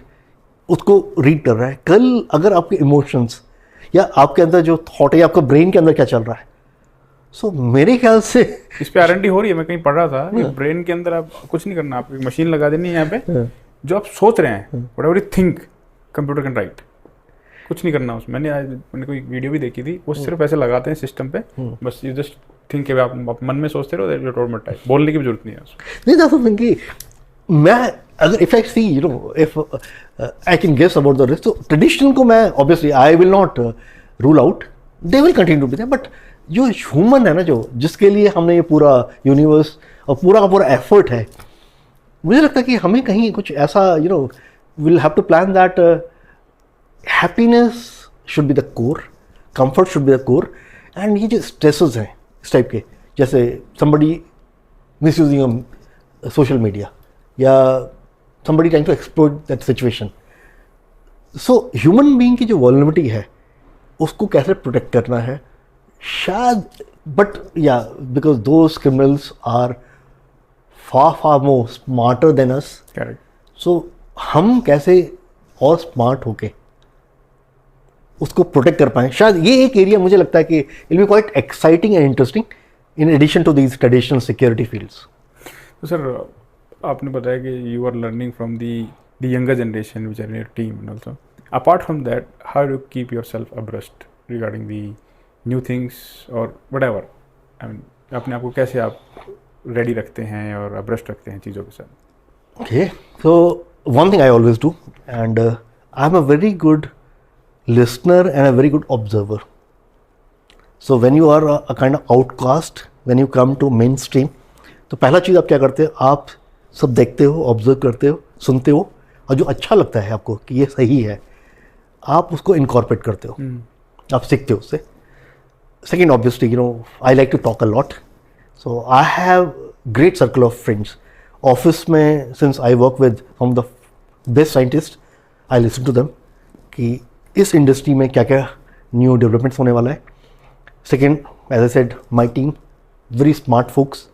उसको रीड कर रहा है। कल अगर आपके इमोशंस या आपके अंदर जो थॉट है, आपका ब्रेन के अंदर क्या चल रहा है, सो मेरे ख्याल से इस पे R&D हो रही है। मैं कहीं पढ़ रहा था कि ब्रेन के अंदर आप कुछ नहीं करना, आप एक मशीन लगा देनी है यहाँ पे, जो आप सोच रहे हैं, whatever you think, computer can write, कुछ नहीं करना उसमें। मैंने कोई वीडियो भी देखी थी, वो सिर्फ ऐसे लगाते हैं सिस्टम पे, बस यू जस्ट थिंक कि आप मन में सोचते रहो, दैट ऑटोमेटिक टाइप, बोलने की भी जरूरत नहीं है उसमें। नहीं था कि मैं अगर if I see if I can guess about the risk, तो ट्रेडिशनल को मैं obviously I will not rule out, they will continue to be there, but जो ह्यूमन है ना, जो जिसके लिए हमने ये पूरा यूनिवर्स और पूरा का पूरा एफर्ट है, मुझे लगता है कि हमें कहीं कुछ ऐसा will have to plan that happiness should be the core, comfort should be the core, and ये जो स्ट्रेसेस हैं इस टाइप के, जैसे somebody misusing social media या somebody trying to exploit that situation. So human being की जो vulnerability है उसको कैसे प्रोटेक्ट करना है शायद, बट या because those criminals are far more smarter than us. Correct. So हम कैसे और स्मार्ट होके उसको प्रोटेक्ट कर पाएं, शायद ये एक एरिया मुझे लगता है कि it be quite exciting and interesting in addition to these traditional security fields. तो सर आपने बताया कि you are learning from the younger generation which are in your team and also apart from that how do keep your self abreast regarding the new things और whatever, I mean अपने आप को कैसे आप ready रखते हैं और अब्रस्ट रखते हैं चीज़ों के साथ? Okay, so one thing I always do, and I'm a very good listener and a very good observer. So when you are a kind of outcast, when you come to mainstream, तो पहला चीज़ आप क्या करते हो, आप सब देखते हो, ऑब्जर्व करते हो, सुनते हो, और जो अच्छा लगता है आपको कि ये सही है, आप उसको इनकॉर्पोरेट करते हो, आप सीखते हो उससे. Second, obviously, I like to talk a lot. So I have great circle of friends. Office में since I work with some of the best scientists, I listen to them कि इस इंडस्ट्री में क्या क्या न्यू डेवलपमेंट्स होने वाला है. Second, as I said, my team very smart folks.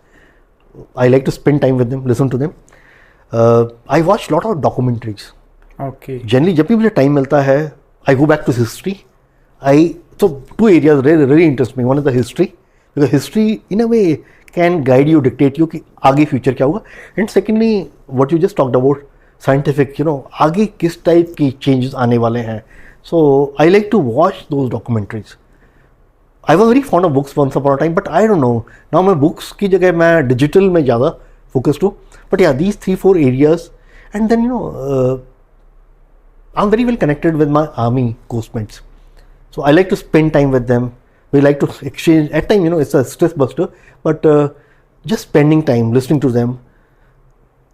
I like to spend time with them, listen to them. I watch lot of documentaries. Okay. Generally, जब भी मुझे टाइम मिलता है, I go back to history. So two areas really interest me. One is the history, because history in a way can guide you, dictate you कि आगे future क्या होगा. And secondly, what you just talked about, scientific, आगे किस type की changes आने वाले हैं. So I like to watch those documentaries. I was very fond of books once upon a time, but I don't know. Now मैं books की जगह मैं digital में ज़्यादा focused हूँ. But yeah, these 3-4 areas, and then I'm very well connected with my army coastmates. So I like to spend time with them. We like to exchange. At time, it's a stress buster, but just spending time, listening to them,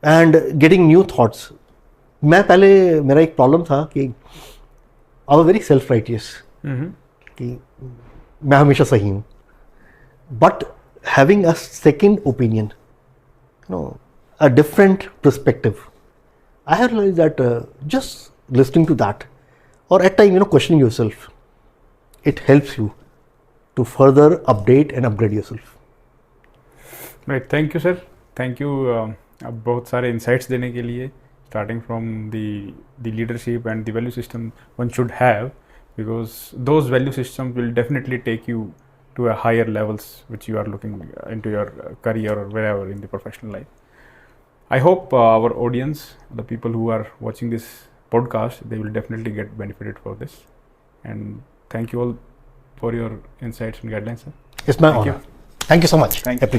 and getting new thoughts. मैं पहले मेरा एक problem था कि I was very self-righteous. कि मैं हमेशा सही हूँ. But having a second opinion, a different perspective, I have realized that just listening to that, or at time, questioning yourself, it helps you to further update and upgrade yourself. Right, thank you sir, thank you. अब बहुत सारे insights देने के लिए, starting from the leadership and the value system one should have, because those value systems will definitely take you to a higher levels which you are looking into your career or wherever in the professional life. I hope our audience, the people who are watching this podcast, they will definitely get benefited for this, and thank you all for your insights and guidelines, sir. It's my honor. Thank you so much. Thank you.